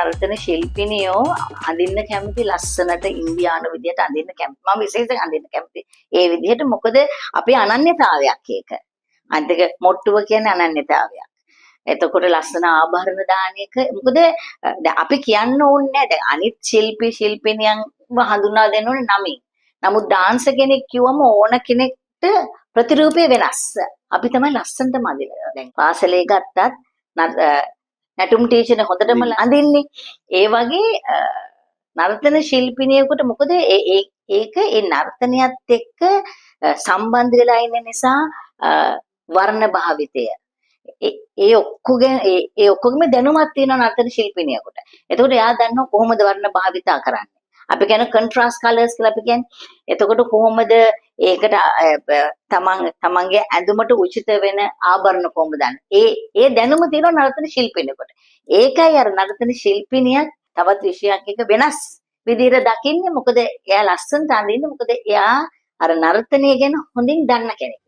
නර්තන ශිල්පිනියෝ අඳින්න කැමති ලස්සනට ඉන්දියානු විදියට අඳින්න කැමති. මම විශේෂයෙන් අඳින්න කැමති. ඒ විදිහට මොකද අපේ අනන්‍යතාවයක් ඒක. අන්තික මොට්ටුව කියන්නේ අනන්‍යතාවයක්. එතකොට ලස්සන ආභරණ දාන එක මොකද දැන් අපි කියන්න ඕනේ නැහැ. දැන් අනිත් ශිල්පිනියන්ව හඳුනා දෙන්න ඕනේ නමින්. නමුත් ඩාන්සර් කෙනෙක් කිව්වම ඕන කෙනෙක්ට ප්‍රතිරූපය වෙනස්. අපි තමයි ලස්සනට මදින. දැන් පාසලේ ගත්තත් නැටුම් ටීචර් හොඳටම අඳින්නේ. ඒ වගේ නර්තන ශිල්පිනියෙකුට මොකද ඒක ඒ නර්තනයත් එක්ක සම්බන්ධ වෙලා ඉන්න නිසා වර්ණ භාවිතය ඒ ඔක්කොගෙම දැනුමක් තියෙනවා නර්තන ශිල්පිනියෙකුට. එතකොට එයා දන්නවා කොහොමද වර්ණ භාවිතා කරන්නේ. අපි කියන කොන්ට්‍රාස්ට් කලර්ස් කියලා අපි කියන්නේ. එතකොට කොහොමද ඒකට තමන්ගේ ඇඳුමට උචිත වෙන ආභරණ කොහොමද දාන්නේ. ඒ දැනුම තියෙනවා නර්තන ශිල්පිනියෙකුට. ඒකයි අර නර්තන ශිල්පිනියක් තවත් විෂයක් එක වෙනස් විදිහට දකින්නේ. මොකද එයා ලස්සනට අඳින්නේ. මොකද එයා අර නර්තනය ගැන හොඳින් දන්න කෙනෙක්.